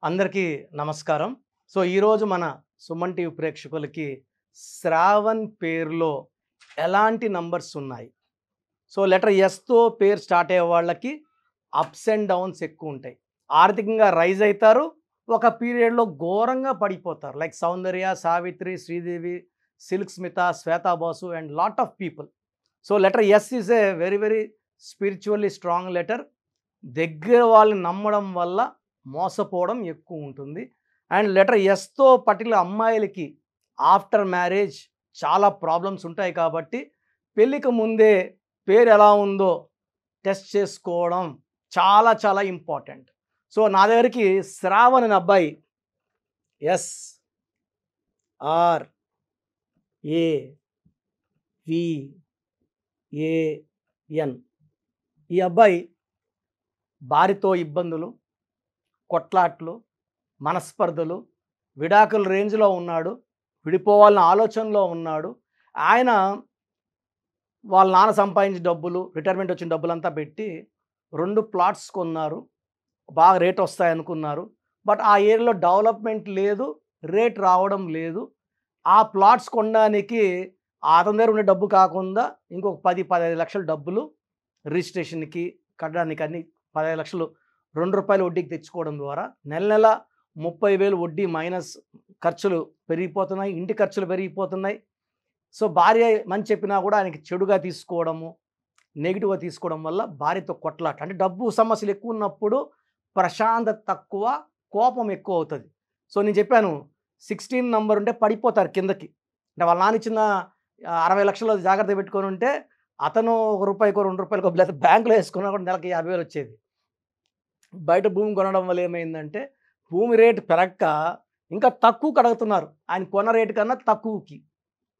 అందరికీ నమస్కారం. ఈరోజు మన సుమన్ టీవీ ప్రేక్షకులకి శ్రావణ్ పేరులో ఎలాంటి నంబర్స్ ఉన్నాయి? లెటర్ ఎస్‌తో పేరు స్టార్ట్ అయ్యే వాళ్ళకి అప్స్ అండ్ డౌన్స్ ఎక్కువ ఉంటాయి. ఆర్థికంగా రైజ్ అయితారు. ఒక పీరియడ్‌లో ఘోరంగా పడిపోతారు. Like Soundarya, Savitri, Sridevi, Silk Smitha, Shweta Basu and lot of people. Letter S is a very very spiritually strong letter. దగ్గర వాళ్ళని నమ్మడం వల్ల మోసపోవడం ఎక్కువ ఉంటుంది. అండ్ లెటర్ ఎస్‌తో పర్టిక్యులర్ అమ్మాయిలకి ఆఫ్టర్ మ్యారేజ్ చాలా ప్రాబ్లమ్స్ ఉంటాయి కాబట్టి పెళ్ళికి ముందే పేరు ఎలా ఉందో టెస్ట్ చేసుకోవడం చాలా చాలా ఇంపార్టెంట్. నా దగ్గరికి శ్రావణ్ అనే అబ్బాయి ఎస్ ఆర్ ఏ వి ఏ ఎన్ ఈ అబ్బాయి భార్యతో ఇబ్బందులు, కొట్లాట్లు, మనస్పర్ధలు, విడాకుల రేంజ్‌లో ఉన్నాడు. విడిపోవాలన్న ఆలోచనలో ఉన్నాడు. ఆయన వాళ్ళ నాన్న సంపాదించిన డబ్బులు, రిటైర్మెంట్ వచ్చిన డబ్బులంతా పెట్టి 2 ప్లాట్స్ కొన్నారు. బాగా రేట్ వస్తాయనుకున్నారు. బట్ ఆ ఏరియాలో డెవలప్మెంట్ లేదు. రేట్ రావడం లేదు. ఆ ప్లాట్స్ కొనడానికి అతని దగ్గర ఉండే డబ్బు కాకుండా ఇంకొక 10, 15 లక్షల డబ్బులు రిజిస్ట్రేషన్‌కి, కట్టడానికి అన్నీ 15 లక్షలు రూ. 2 వడ్డీకి తెచ్చుకోవడం ద్వారా నెల నెల 30,000 వడ్డీ మైనస్ ఖర్చులు పెరిగిపోతున్నాయి. ఇంటి ఖర్చులు పెరిగిపోతున్నాయి. భార్య మంచి చెప్పినా కూడా ఆయనకి చెడుగా తీసుకోవడము, నెగిటివ్‌గా తీసుకోవడం వల్ల భార్యతో కొట్లాట. అంటే డబ్బు సమస్యలు ఎక్కువ ఉన్నప్పుడు ప్రశాంతత తక్కువ, కోపం ఎక్కువ అవుతుంది. నేను చెప్పాను 16 నంబర్ ఉంటే పడిపోతారు కిందకి. అంటే వాళ్ళ నాన్న ఇచ్చిన 60 లక్షలు జాగ్రత్త పెట్టుకొని ఉంటే అతను రూపాయికో, రూ. 2కో లేకపోతే బ్యాంక్‌లో వేసుకున్నా కూడా నెలకి 50,000 వచ్చేది. బయట భూమి కొనడం వల్ల ఏమైందంటే భూమి రేటు పెరక్క ఇంకా తక్కువకి అడుగుతున్నారు. ఆయన కొన్న రేటు కన్నా తక్కువకి.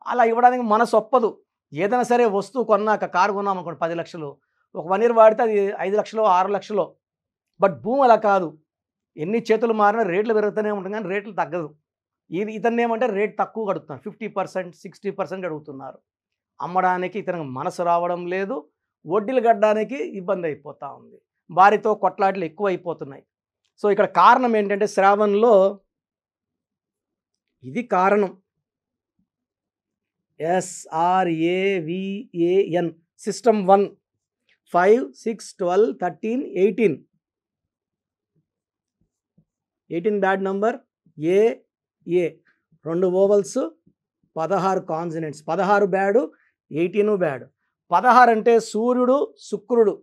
అలా ఇవ్వడానికి మనసు ఒప్పదు. ఏదైనా సరే వస్తువు కొన్నాక కారు కొన్నామనుకోండి 10 లక్షలు. ఒక 1 ఇయర్ వాడితే అది 5 లక్షలో, 6 లక్షలో. బట్ భూమి అలా కాదు. ఎన్ని చేతులు మారినా రేట్లు పెరుగుతూనే ఉంటుంది కానీ రేట్లు తగ్గదు. ఇతన్నేమంటే రేట్ తక్కువగా అడుగుతున్నారు. 50%, 60% అడుగుతున్నారు. అమ్మడానికి ఇతనికి మనసు రావడం లేదు. వడ్డీలు కట్టడానికి ఇబ్బంది అయిపోతూ ఉంది. భార్యతో కొట్లాటలు ఎక్కువైపోతున్నాయి. ఇక్కడ కారణం ఏంటంటే శ్రావణ్‌లో ఇది కారణం. SRAVAN system 1 5 6 12 13 18 bad number. ఏ 2 ఓవల్స్, 16 కాన్సనెంట్స్. 16 bad, 18 bad. 16 అంటే సూర్యుడు, శుక్రుడు.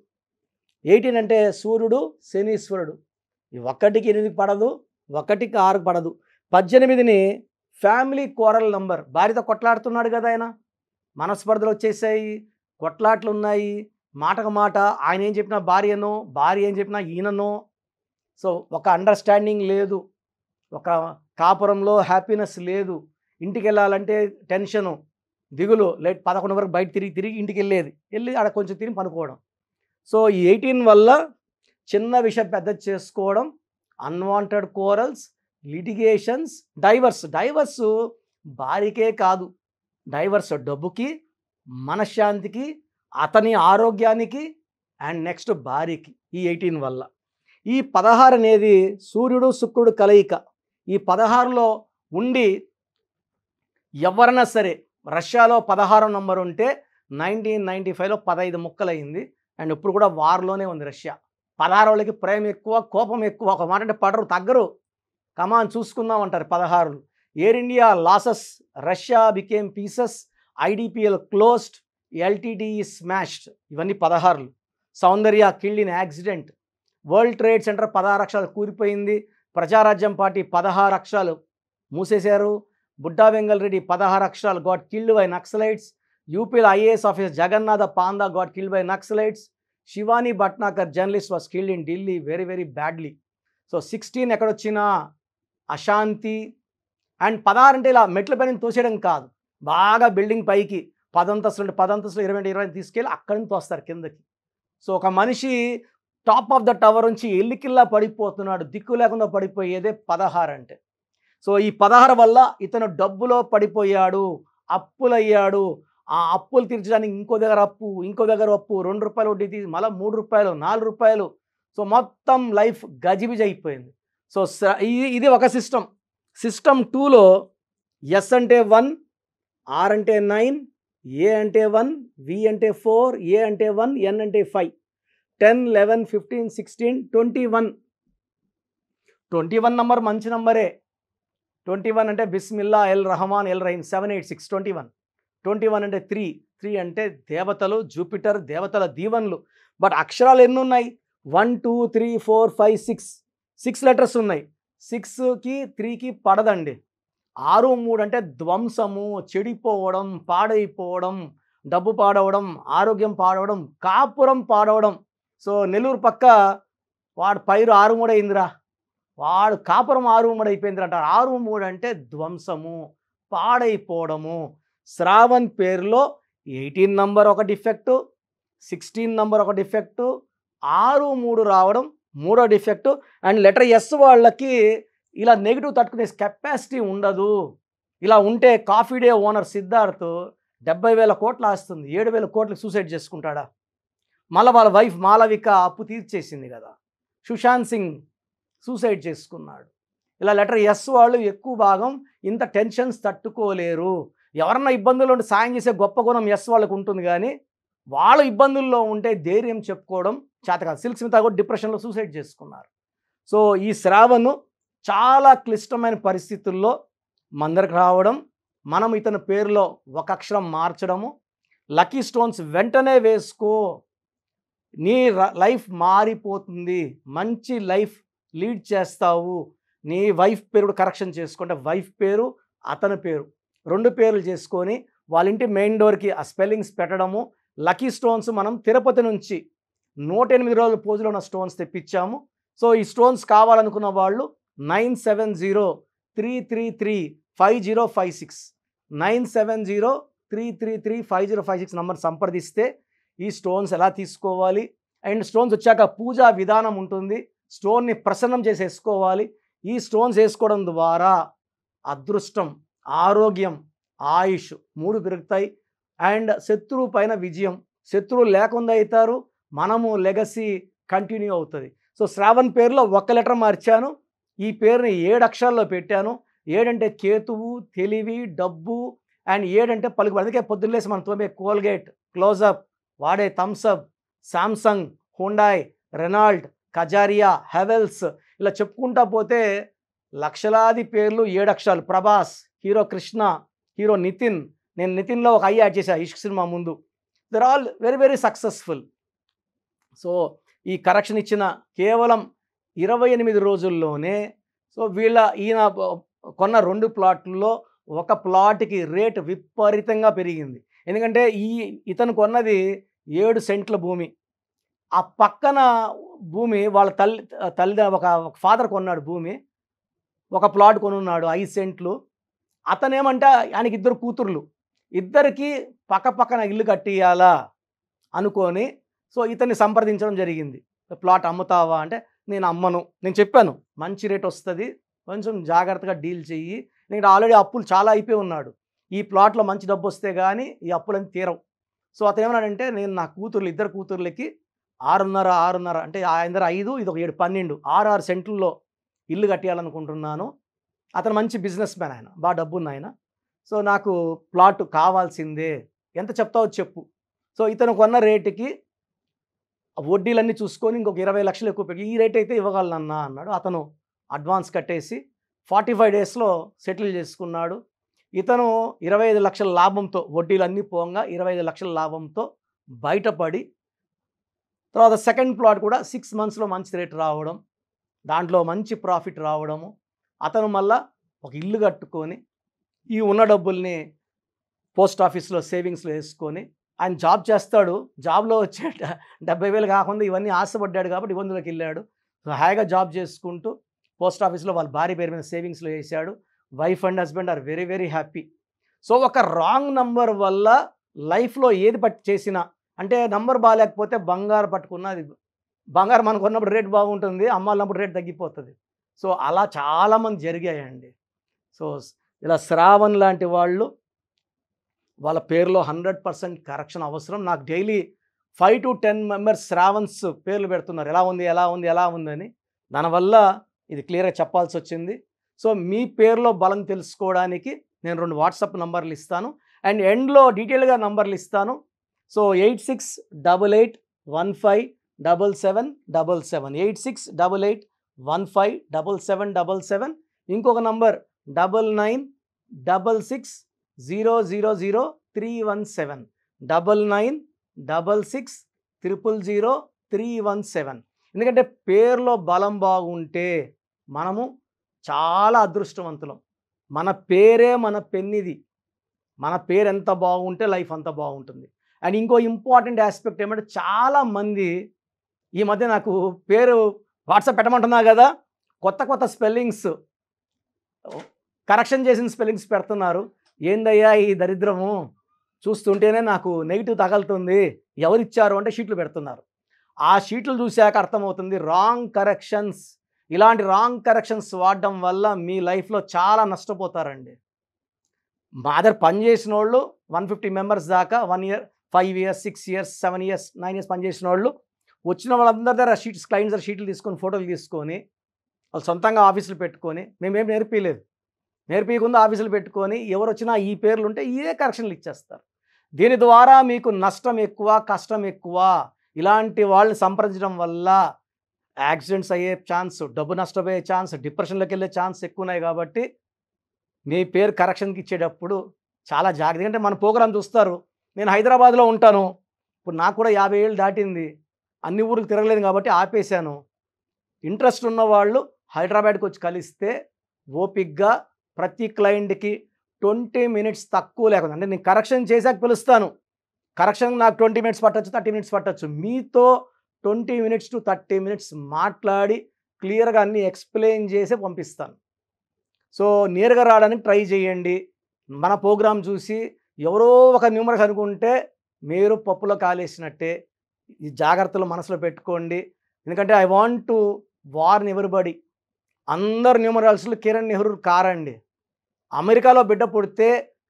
18 అంటే సూర్యుడు, శనీశ్వరుడు. 1కి 8 పడదు, 1కి 6 పడదు. 18ని ఫ్యామిలీ కోరల్ నంబర్. భార్యతో కొట్లాడుతున్నాడు కదా ఆయన. మనస్పర్ధలు వచ్చేసాయి, కొట్లాట్లు ఉన్నాయి. మాటకు మాట ఆయన ఏం చెప్పినా భార్యనో, భార్య ఏం చెప్పినా ఈయననో. ఒక అండర్స్టాండింగ్ లేదు. ఒక కాపురంలో హ్యాపీనెస్ లేదు. ఇంటికి వెళ్ళాలంటే టెన్షను, దిగులు. లేట్ 11 వరకు బయట తిరిగి ఇంటికి వెళ్ళి ఆడ కొంచెం తిని పనుకోవడం. ఈ 18 వల్ల చిన్న విషయం పెద్దది చేసుకోవడం, అన్వాంటెడ్ కోరల్స్, లిటిగేషన్స్, డైవర్స్ భార్యకే కాదు. డైవర్స్ డబ్బుకి, మనశ్శాంతికి, అతని ఆరోగ్యానికి అండ్ నెక్స్ట్ భార్యకి ఈ 18 వల్ల. ఈ 16 అనేది సూర్యుడు, శుక్రుడు కలయిక. ఈ 16లో ఉండి ఎవరైనా సరే రష్యాలో 16 నంబర్ ఉంటే 1995లో 15 ముక్కలయింది. అండ్ ఇప్పుడు కూడా వార్లోనే ఉంది రష్యా. 16 వాళ్ళకి ప్రేమ ఎక్కువ, కోపం ఎక్కువ. ఒక మాట అంటే పడరు, తగ్గరు. కమాన్ చూసుకుందాం అంటారు 16. Air India losses, Russia became pieces, IDPL closed, LTTE smashed. ఇవన్నీ 16. Soundarya killed in accident. World Trade Center 16 అక్షరాలు కూలిపోయింది. ప్రజారాజ్యం పార్టీ 16 అక్షరాలు మూసేశారు. బుడ్డా వెంగల్ రెడ్డి 16 అక్షరాలు గాట్ కిల్డ్ బై నక్సలైట్స్. యూపీలో IAS officer Jagannatha Panda got killed by Naxalites. Shivani Bhatnagar journalist was killed in Delhi very very badly. 16 ఎక్కడొచ్చినా అశాంతి. And 16 అంటే ఇలా మెట్ల పైన తోసేయడం కాదు. బాగా బిల్డింగ్ పైకి 10 అంతస్తులు 10 అంతస్తులు 20 తీసుకెళ్ళి అక్కడి నుంచి తోస్తారు కిందకి. ఒక మనిషి టాప్ ఆఫ్ ద టవర్ నుంచి ఎల్లికిల్లా పడిపోతున్నాడు. దిక్కు లేకుండా పడిపోయేదే 16 అంటే. ఈ 16 వల్ల ఇతను డబ్బులో పడిపోయాడు, అప్పులయ్యాడు. ఆ అప్పులు తీర్చడానికి ఇంకో దగ్గర అప్పు, రూ. 2 వడ్డీ తీసి మళ్ళీ రూ. 3, రూ. 4. మొత్తం లైఫ్ గజిబిజి అయిపోయింది. సో ఇది ఒక సిస్టమ్. సిస్టమ్ 2లో ఎస్ అంటే 1, ఆర్ అంటే 9, ఏ అంటే 1, వి అంటే 4, ఏ అంటే 1, ఎన్ అంటే 5, 10, 11, 15, 16, 21. 21 నంబర్ మంచి నంబరే. 21 అంటే బిస్మిల్లా, ఎల్ రహమాన్, ఎల్ రహీం, 7, 8, 6, 21. 21 అంటే 3 అంటే దేవతలు, జూపిటర్, దేవతల దీవెనలు. బట్ అక్షరాలు ఎన్ని ఉన్నాయి? 1, 2, 3, 4, 5, 6 లెటర్స్ ఉన్నాయి. 6కి 3కి పడదండి. 6, 3 అంటే ధ్వంసము, చెడిపోవడం, పాడైపోవడం, డబ్బు పాడవడం, ఆరోగ్యం పాడవడం, కాపురం పాడవడం. సో నెల్లూరు పక్క వాడు పైరు 6, 3 అయిందిరా, వాడు కాపురం 6, 3 అయిపోయిందిరా అంటారు. 6, 3 అంటే ధ్వంసము, పాడైపోవడము. శ్రావణ్ పేరులో 18 నంబర్ ఒక డిఫెక్టు, 16 నంబర్ ఒక డిఫెక్టు, 6, 3 రావడం మూడో డిఫెక్టు. అండ్ లెటర్ ఎస్ వాళ్ళకి ఇలా నెగిటివ్ తట్టుకునే కెపాసిటీ ఉండదు. ఇలా ఉంటే కాఫీ డే ఓనర్ సిద్ధార్థ్ 70,000 కోట్లు ఆస్తుంది, 7,000 కోట్లకు సూసైడ్ చేసుకుంటాడా? మళ్ళీ వాళ్ళ వైఫ్ మాలవిక అప్పు తీర్చేసింది కదా, సుశాంత్ సింగ్ సూసైడ్ చేసుకున్నాడు. ఇలా లెటర్ ఎస్ వాళ్ళు ఎక్కువ భాగం ఇంత టెన్షన్స్ తట్టుకోలేరు. ఎవరన్నా ఇబ్బందుల్లో ఉంటే సాయం చేసే గొప్ప గుణం ఎస్ వాళ్ళకు ఉంటుంది, కానీ వాళ్ళు ఇబ్బందుల్లో ఉంటే ధైర్యం చెప్పుకోవడం చేత కాదు. సిల్క్ స్మిత కూడా డిప్రెషన్లో సూసైడ్ చేసుకున్నారు. సో ఈ శ్రావణ్ చాలా క్లిష్టమైన పరిస్థితుల్లో మందరికి రావడం, మనం ఇతని పేరులో ఒక అక్షరం మార్చడము, లక్కీ స్టోన్స్ వెంటనే వేసుకో, నీ లైఫ్ మారిపోతుంది, మంచి లైఫ్ లీడ్ చేస్తావు. నీ వైఫ్ పేరు కూడా కరెక్షన్ చేసుకుంటే వైఫ్ పేరు, అతని పేరు 2 పేర్లు చేసుకొని వాళ్ళ ఇంటి మెయిన్ డోర్కి ఆ స్పెల్లింగ్స్ పెట్టడము. లక్కీ స్టోన్స్ మనం తిరుపతి నుంచి 108 రోజుల పూజలో ఉన్న స్టోన్స్ తెప్పించాము. సో ఈ స్టోన్స్ కావాలనుకున్న వాళ్ళు 9703335056 9703335056 నంబర్ సంప్రదిస్తే ఈ స్టోన్స్ ఎలా తీసుకోవాలి, అండ్ స్టోన్స్ వచ్చాక పూజా విధానం ఉంటుంది. స్టోన్ని ప్రసన్నం చేసి వేసుకోవాలి. ఈ స్టోన్స్ వేసుకోవడం ద్వారా అదృష్టం, ఆరోగ్యం, ఆయుష్ 3 పెరుగుతాయి. అండ్ శత్రువు పైన విజయం, శత్రువు లేకుండా అవుతారు, మనము లెగసీ కంటిన్యూ అవుతుంది. సో శ్రావణ్ పేరులో ఒక్క లెటర్ మార్చాను, ఈ పేరుని 7 అక్షరాల్లో పెట్టాను. 7 అంటే కేతువు, తెలివి, డబ్బు, అండ్ 7 అంటే పలుకుబడి. అందుకే పొద్దున్నేసి మనం తోమే కోల్గేట్, క్లోజప్, వాడే Thums Up, Samsung, Hyundai, Renault, Kajaria, Havells, ఇలా చెప్పుకుంటా పోతే లక్షలాది పేర్లు 7 అక్షరాలు. Prabhas, hero Krishna, hero Nitin. నేను నితిన్లో ఒక ఐ యాడ్ చేశాను ఇష్క్ సినిమా ముందు. They're all very very successful. So ఈ కరెక్షన్ ఇచ్చిన కేవలం 28 రోజుల్లోనే సో ఈయన కొన్న 2 ప్లాట్లలో ఒక ప్లాట్కి రేటు విపరీతంగా పెరిగింది. ఎందుకంటే ఇతను కొన్నది 7 సెంట్ల భూమి. ఆ పక్కన భూమి వాళ్ళ తల్లి ఒక ఫాదర్ కొన్నాడు భూమి, ఒక ప్లాట్ కొనున్నాడు 5 సెంట్లు. అతనేమంటే ఆయనకి 2 కూతుర్లు, ఇద్దరికి పక్కన ఇల్లు కట్టియాలా అనుకొని సో ఇతన్ని సంప్రదించడం జరిగింది. ప్లాట్ అమ్ముతావా అంటే నేను అమ్మను, నేను చెప్పాను మంచి రేట్ వస్తుంది, కొంచెం జాగ్రత్తగా డీల్ చెయ్యి, నేను ఆల్రెడీ అప్పులు చాలా అయిపోయి ఉన్నాడు, ఈ ప్లాట్లో మంచి డబ్బు వస్తే కానీ ఈ అప్పులని తీరవు. సో అతను ఏమన్నాడంటే నేను నా కూతుర్లు 2 కూతుర్లకి 6.5 అంటే ఆయన దగ్గర 5, ఇది ఒక 7, 12, 6 సెంట్లలో ఇల్లు కట్టేయాలనుకుంటున్నాను. అతను మంచి బిజినెస్ మ్యాన్, ఆయన బాగా డబ్బున్న ఆయన. సో నాకు ప్లాట్ కావాల్సిందే, ఎంత చెప్తావో చెప్పు. సో ఇతను కొన్న రేటుకి వడ్డీలన్నీ చూసుకొని ఇంకొక 20 లక్షలు ఎక్కువ పెట్టి ఈ రేట్ అయితే ఇవ్వగలనన్నా అన్నాడు. అతను అడ్వాన్స్ కట్టేసి 45 డేస్లో సెటిల్ చేసుకున్నాడు. ఇతను 25 లక్షల లాభంతో, వడ్డీలన్నీ పోగా 25 లక్షల లాభంతో బయటపడి, తర్వాత సెకండ్ ప్లాట్ కూడా 6 మంత్స్లో మంచి రేట్ రావడం, దాంట్లో మంచి ప్రాఫిట్ రావడము. అతను మళ్ళా ఒక ఇల్లు కట్టుకొని ఈ ఉన్న డబ్బుల్ని పోస్ట్ ఆఫీస్లో సేవింగ్స్లో వేసుకొని ఆయన జాబ్ చేస్తాడు. జాబ్లో వచ్చే 70,000 కాకుండా ఇవన్నీ ఆశపడ్డాడు కాబట్టి ఇబ్బందులకు వెళ్ళాడు. హాయిగా జాబ్ చేసుకుంటూ పోస్ట్ ఆఫీస్లో వాళ్ళ భార్య పేరు మీద సేవింగ్స్లో వేసాడు. Wife and husband are very very happy. So ఒక రాంగ్ నంబర్ వల్ల లైఫ్లో ఏది చేసినా, అంటే నంబర్ బాగాలేకపోతే బంగారు పట్టుకున్నది, బంగారం మనకు ఉన్నప్పుడు రేట్ బాగుంటుంది, అమ్మాలన్నప్పుడు రేట్ తగ్గిపోతుంది. సో అలా చాలామంది జరిగాయండి. సో ఇలా శ్రావణ్ లాంటి వాళ్ళు వాళ్ళ పేరులో 100% కరెక్షన్ అవసరం. నాకు డైలీ 5 to 10 మెంబర్స్ శ్రావణ్స్ పేర్లు పెడుతున్నారు, ఎలా ఉంది అని. దానివల్ల ఇది క్లియర్గా చెప్పాల్సి వచ్చింది. సో మీ పేరులో బలం తెలుసుకోవడానికి నేను 2 వాట్సాప్ నంబర్లు ఇస్తాను అండ్ ఎండ్లో డీటెయిల్గా నంబర్లు ఇస్తాను. సో 8688157777 8688157777 ఇంకొక నంబర్ 9966000317 9966000317. ఎందుకంటే పేరులో బలం బాగుంటే మనము చాలా అదృష్టవంతులం. మన పేరే మన పెన్నిది. మన పేరు ఎంత బాగుంటే లైఫ్ అంత బాగుంటుంది. అండ్ ఇంకో ఇంపార్టెంట్ ఆస్పెక్ట్ ఏమంటే చాలామంది ఈ మధ్య నాకు పేరు వాట్సాప్ పెట్టమంటున్నా కదా, కొత్త స్పెల్లింగ్స్ కరెక్షన్ చేసిన స్పెల్లింగ్స్ పెడుతున్నారు. ఏందయ్యా ఈ దరిద్రము, చూస్తుంటేనే నాకు నెగిటివ్ తగలుతుంది, ఎవరిచ్చారు అంటే షీట్లు పెడుతున్నారు. ఆ షీట్లు చూశాక అర్థమవుతుంది రాంగ్ కరెక్షన్స్. ఇలాంటి రాంగ్ కరెక్షన్స్ వాడడం వల్ల మీ లైఫ్లో చాలా నష్టపోతారండి. మా దగ్గర పనిచేసిన వాళ్ళు 150 మెంబర్స్ దాకా 1 year 5 years 6 years 7 years 9 years పనిచేసిన వాళ్ళు వచ్చిన వాళ్ళందరి దగ్గర షీట్స్ క్లయింట్స్ దగ్గర షీట్లు తీసుకొని ఫోటోలు తీసుకొని వాళ్ళు సొంతంగా ఆఫీసులు పెట్టుకొని మేమేం నేర్పించకుండా ఆఫీసులు పెట్టుకొని ఎవరు వచ్చినా ఈ పేర్లు ఉంటే ఇదే కరెక్షన్లు ఇచ్చేస్తారు. దీని ద్వారా మీకు నష్టం ఎక్కువ, కష్టం ఎక్కువ. ఇలాంటి వాళ్ళని సంప్రదించడం వల్ల యాక్సిడెంట్స్ అయ్యే ఛాన్స్, డబ్బు నష్టపోయే ఛాన్స్, డిప్రెషన్లోకి వెళ్ళే ఛాన్స్ ఎక్కువ ఉన్నాయి. కాబట్టి మీ పేరు కరెక్షన్కి ఇచ్చేటప్పుడు చాలా జాగ్రత్త. ఎందుకంటే మన ప్రోగ్రాం చూస్తారు. నేను హైదరాబాద్లో ఉంటాను, ఇప్పుడు నాకు కూడా 50 ఏళ్ళు దాటింది, అన్ని ఊర్లు తిరగలేదు కాబట్టి ఆపేశాను. ఇంట్రెస్ట్ ఉన్న వాళ్ళు హైదరాబాద్కి వచ్చి కలిస్తే ఓపిక్గా ప్రతి క్లయింట్కి 20 minutes తక్కువ లేకుండా, అంటే నేను కరెక్షన్ చేశాక పిలుస్తాను. కరెక్షన్ నాకు 20 minutes పట్టచ్చు, 30 minutes పట్టచ్చు. మీతో 20 minutes to 30 minutes మాట్లాడి క్లియర్గా అన్నీ ఎక్స్ప్లెయిన్ చేసి పంపిస్తాను. సో నేరుగా రావడానికి ట్రై చేయండి. మన ప్రోగ్రాం చూసి ఎవరో ఒక న్యూమరస్ అనుకుంటే మీరు పప్పులో కాలేసినట్టే. ఈ జాగ్రత్తలు మనసులో పెట్టుకోండి. ఎందుకంటే I want to warn everybody. అందరు న్యూమరాల్స్లో కిరణ్ నెహ్రూ కారండి. అమెరికాలో బిడ్డ పుడితే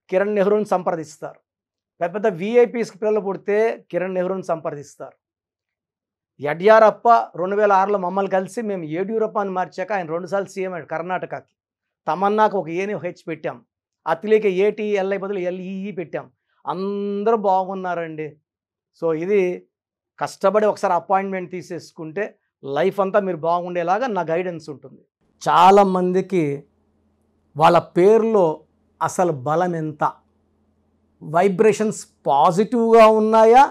కిరణ్ నెహ్రూని సంప్రదిస్తారు. పెద్ద విఐపీస్కి పిల్లలు పుడితే కిరణ్ నెహ్రూని సంప్రదిస్తారు. యడ్యూరప్ప 2006లో మమ్మల్ని కలిసి మేము యడ్యూరప్ప అని మార్చాక ఆయన 2 సార్లు సీఎం అయ్యాడు కర్ణాటకకి. తమన్నాకు ఒక ఏని హెచ్ పెట్టాం, అతిలేక ఏటీఎల్ఐ బదులు ఎల్ఈఈ పెట్టాం. అందరూ బాగున్నారండి. సో ఇది కష్టపడి ఒకసారి అపాయింట్మెంట్ తీసేసుకుంటే లైఫ్ అంతా మీరు బాగుండేలాగా నా గైడెన్స్ ఉంటుంది. చాలామందికి వాళ్ళ పేరులో అసలు బలం ఎంత, వైబ్రేషన్స్ పాజిటివ్గా ఉన్నాయా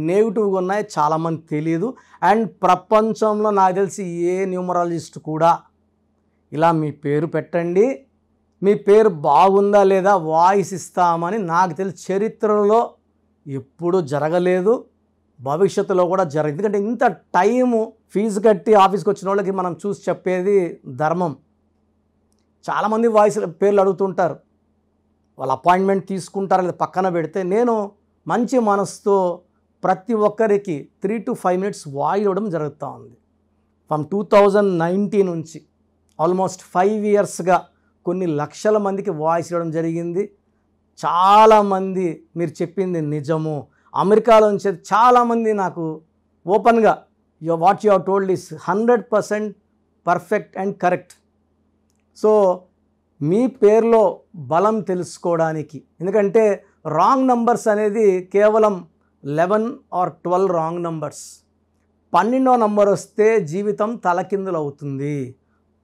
నెగిటివ్గా ఉన్నాయా చాలామంది తెలియదు. అండ్ ప్రపంచంలో నాకు తెలిసి ఏ న్యూమరాలజిస్ట్ కూడా ఇలా మీ పేరు పెట్టండి, మీ పేరు బాగుందా లేదా వాయిస్ ఇస్తామని నాకు తెలిసి చరిత్రలో ఎప్పుడూ జరగలేదు, భవిష్యత్తులో కూడా జరగదు. ఎందుకంటే ఇంత టైము ఫీజు కట్టి ఆఫీస్కి వచ్చిన వాళ్ళకి మనం చూసి చెప్పేది ధర్మం. చాలామంది వాయిస్ పేర్లు అడుగుతుంటారు, వాళ్ళు అపాయింట్మెంట్ తీసుకుంటారు లేదా పక్కన పెడితే నేను మంచి మనసుతో ప్రతి ఒక్కరికి 3 to 5 minutes వాయిస్ ఇవ్వడం జరుగుతూ ఉంది. ఫ్రమ్ 2019 నుంచి ఆల్మోస్ట్ 5 yearsగా కొన్ని లక్షల మందికి వాయిస్ ఇవ్వడం జరిగింది. చాలామంది మీరు చెప్పింది నిజము. అమెరికాలో నుంచి చాలామంది నాకు ఓపెన్గా what you have told is 100% perfect and correct. So మీ పేరులో బలం తెలుసుకోవడానికి, ఎందుకంటే రాంగ్ నంబర్స్ అనేది కేవలం 11 or 12 రాంగ్ నంబర్స్. 12వ నంబర్ వస్తే జీవితం తలకిందులు అవుతుంది.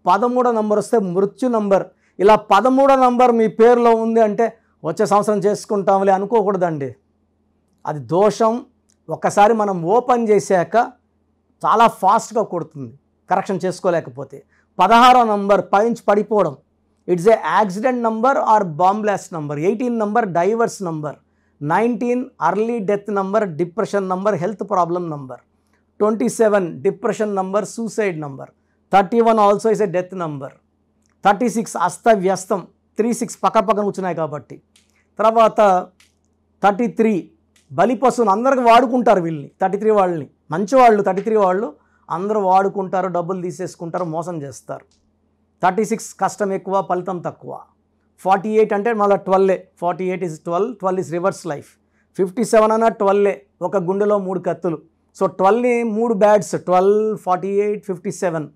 13వ నంబర్ వస్తే మృత్యు నంబర్. ఇలా 13వ నంబర్ మీ పేరులో ఉంది అంటే వచ్చే సంవత్సరం చేసుకుంటాంలే అనుకోకూడదండి, అది దోషం. ఒక్కసారి మనం ఓపెన్ చేశాక చాలా ఫాస్ట్గా కొడుతుంది కరెక్షన్ చేసుకోలేకపోతే. 16వ నంబర్ పైంచి పడిపోవడం, it's a accident number or bomb blast number. 18 number divorce number. 19 early death number, depression number, health problem number. 27 depression number, suicide number. 31 also is a death number. 36 అస్తవ్యస్తం, 36 పక్కన కూర్చున్నాయి కాబట్టి. తర్వాత 33 బలిపశువును, అందరికి వాడుకుంటారు వీళ్ళని. 33 వాళ్ళని మంచివాళ్ళు, 33 వాళ్ళు అందరూ వాడుకుంటారు, డబ్బులు తీసేసుకుంటారు, మోసం చేస్తారు. 36 కష్టం ఎక్కువ, ఫలితం తక్కువ. 48 అంటే మళ్ళీ 12. 48 is 12, 12 is రివర్స్ లైఫ్. 57 అన్న 12, ఒక గుండెలో 3 కత్తులు. సో 12ని 3 బ్యాడ్స్, 12, 48, 57.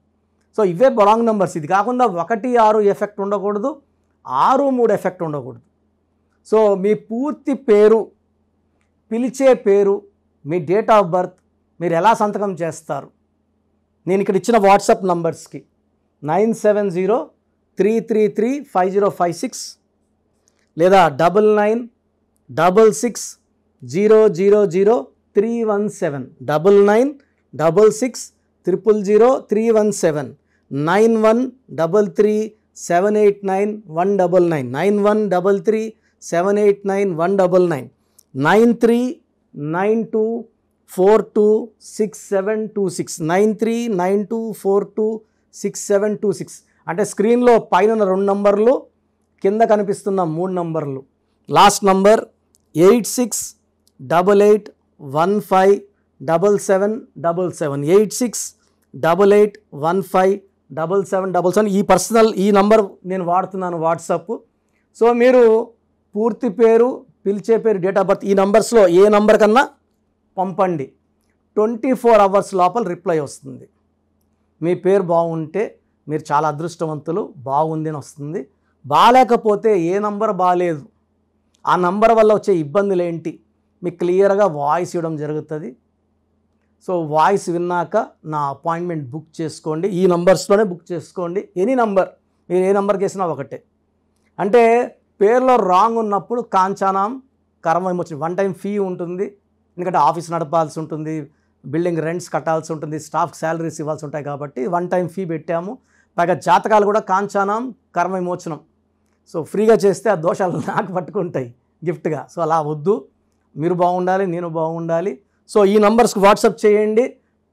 సో ఇవే రాంగ్ నెంబర్స్. ఇది కాకుండా 1, 6 ఎఫెక్ట్ ఉండకూడదు, 6, 3 ఎఫెక్ట్ ఉండకూడదు. సో మీ పూర్తి పేరు, పిలిచే పేరు, మీ డేట్ ఆఫ్ బర్త్ మీరు ఎలా సంతకం చేస్తారు, నేను ఇక్కడ ఇచ్చిన వాట్సాప్ నంబర్స్కి 9703335056 లేదా 9966000317 9966000317 9133789199 9133789199 9392426726 9392426726. అంటే స్క్రీన్లో పైన 2 నంబర్లు, కింద కనిపిస్తున్న 3 నంబర్లు. Last number 8688157777 8688157777. ఈ నంబర్ నేను వాడుతున్నాను వాట్సాప్. సో మీరు పూర్తి పేరు, పిలిచే పేరు, డేట్ ఆఫ్ బర్త్ ఈ నంబర్స్లో ఏ నంబర్ కన్నా పంపండి. 24 అవర్స్ లోపల రిప్లై వస్తుంది. మీ పేరు బాగుంటే మీరు చాలా అదృష్టవంతులు, బాగుంది అని వస్తుంది. బాగాలేకపోతే ఏ నంబర్ బాగాలేదు, ఆ నంబర్ వల్ల వచ్చే ఇబ్బందులు ఏంటి మీకు క్లియర్గా వాయిస్ ఇవ్వడం జరుగుతుంది. సో వాయిస్ విన్నాక నా అపాయింట్మెంట్ బుక్ చేసుకోండి. ఈ నంబర్స్లోనే బుక్ చేసుకోండి. ఎనీ నంబర్, మీరు ఏ నంబర్కి వేసినా ఒకటే. అంటే పేరులో రాంగ్ ఉన్నప్పుడు కాంచానాం కర్మ విమోచన 1 టైం ఫీ ఉంటుంది. ఎందుకంటే ఆఫీస్ నడపాల్సి ఉంటుంది, బిల్డింగ్ రెంట్స్ కట్టాల్సి ఉంటుంది, స్టాఫ్ శాలరీస్ ఇవ్వాల్సి ఉంటాయి కాబట్టి 1 టైం ఫీ పెట్టాము. పైగా జాతకాలు కూడా కాంచానాం కర్మ విమోచనం. సో ఫ్రీగా చేస్తే ఆ దోషాలు నాకు పట్టుకుంటాయి గిఫ్ట్గా. సో అలా వద్దు, మీరు బాగుండాలి, నేను బాగుండాలి. సో ఈ నంబర్స్కి వాట్సాప్ చేయండి.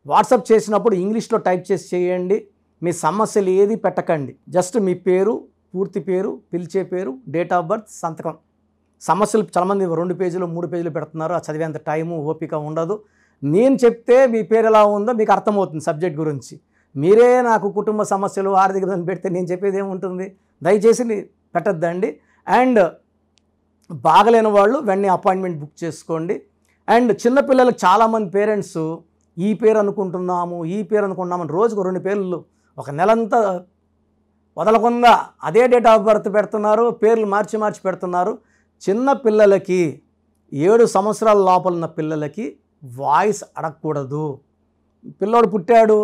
వాట్సాప్ చేసినప్పుడు ఇంగ్లీష్లో టైప్ చేసి చేయండి. మీ సమస్యలు ఏది పెట్టకండి. జస్ట్ మీ పేరు, పూర్తి పేరు, పిలిచే పేరు, డేట్ ఆఫ్ బర్త్, సంతకం. సమస్యలు చాలామంది 2 పేజీలు 3 పేజీలు పెడుతున్నారు. ఆ చదివేంత టైము ఓపిక ఉండదు. నేను చెప్తే మీ పేరు ఎలా ఉందో మీకు అర్థమవుతుంది సబ్జెక్ట్ గురించి. మీరే నాకు కుటుంబ సమస్యలు, ఆర్థిక ఇబ్బంది పెడితే నేను చెప్పేది ఏముంటుంది? దయచేసి పెట్టద్దండి. అండ్ బాగలేని వాళ్ళు వెంటనే అపాయింట్మెంట్ బుక్ చేసుకోండి. అండ్ చిన్నపిల్లలకు చాలామంది పేరెంట్స్ ఈ పేరు అనుకుంటున్నాము, ఈ పేరు అనుకుంటున్నామని రోజుకు 2 పేర్లు ఒక నెలంతా వదలకుండా అదే డేట్ ఆఫ్ బర్త్ పెడుతున్నారు, పేర్లు మార్చి మార్చి పెడుతున్నారు. చిన్న పిల్లలకి 7 సంవత్సరాల లోపల ఉన్న పిల్లలకి వాయిస్ అడగకూడదు. పిల్లోడు పుట్టాడు,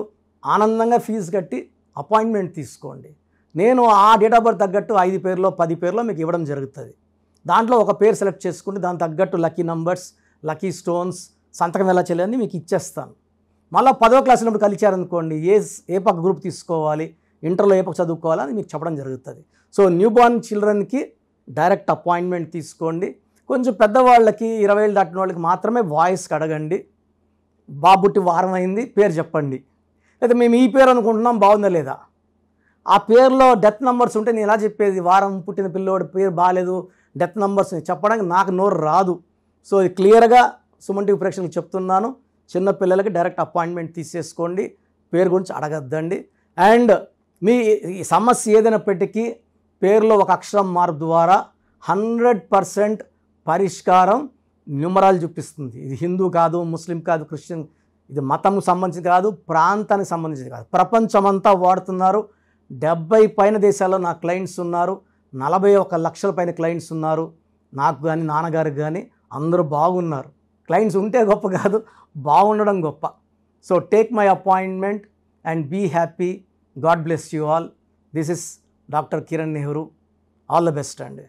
ఆనందంగా ఫీజు కట్టి అపాయింట్మెంట్ తీసుకోండి. నేను ఆ డేట్ ఆఫ్ బర్త్ తగ్గట్టు 5 పేర్లో 10 పేర్లో మీకు ఇవ్వడం జరుగుతుంది. దాంట్లో ఒక పేరు సెలెక్ట్ చేసుకుంటే దాని తగ్గట్టు లక్కీ నంబర్స్, లక్కీ స్టోన్స్, సంతకం ఎలా చేయాలని మీకు ఇచ్చేస్తాను. మళ్ళీ 10వ క్లాస్ ఉన్నప్పుడు కలిచారనుకోండి, ఏ పక్క గ్రూప్ తీసుకోవాలి, ఇంటర్లో ఏ పక్క చదువుకోవాలని మీకు చెప్పడం జరుగుతుంది. సో న్యూ బార్న్ చిల్డ్రన్కి డైరెక్ట్ అపాయింట్మెంట్ తీసుకోండి. కొంచెం పెద్దవాళ్ళకి 20 ఏళ్ళు దాటిన వాళ్ళకి మాత్రమే వాయిస్కి అడగండి. బాబుట్టి వారం అయింది, పేరు చెప్పండి. లేదా మేము ఈ పేరు అనుకుంటున్నాం, బాగుందా లేదా? ఆ పేరులో డెత్ నెంబర్స్ ఉంటే నేను ఎలా చెప్పేది? వారం పుట్టిన పిల్లోడి పేరు బాగాలేదు, డెత్ నెంబర్స్ చెప్పడానికి నాకు నోరు రాదు. సో ఇది క్లియర్గా సుమన్ టీవీ ప్రేక్షకులకు చెప్తున్నాను. చిన్న పిల్లలకి డైరెక్ట్ అపాయింట్మెంట్ తీసేసుకోండి, పేరు గురించి అడగద్దండి. అండ్ మీ సమస్య ఏదైనప్పటికీ పేరులో ఒక అక్షరం మార్పు ద్వారా 100% పరిష్కారం న్యూమరాలు చూపిస్తుంది. ఇది హిందూ కాదు, ముస్లిం కాదు, క్రిస్టియన్, ఇది మతం సంబంధించింది కాదు, ప్రాంతానికి సంబంధించింది కాదు. ప్రపంచమంతా వాడుతున్నారు. 70 పైన దేశాల్లో నా క్లయింట్స్ ఉన్నారు. 41 లక్షల పైన క్లయింట్స్ ఉన్నారు. నాకు కానీ నాన్నగారికి కానీ అందరూ బాగున్నారు. క్లయింట్స్ ఉంటే గొప్ప కాదు, బాగుండడం గొప్ప. So take my appointment and be happy. God bless you all. This is doctor Kiran Nehru. All the best అండి.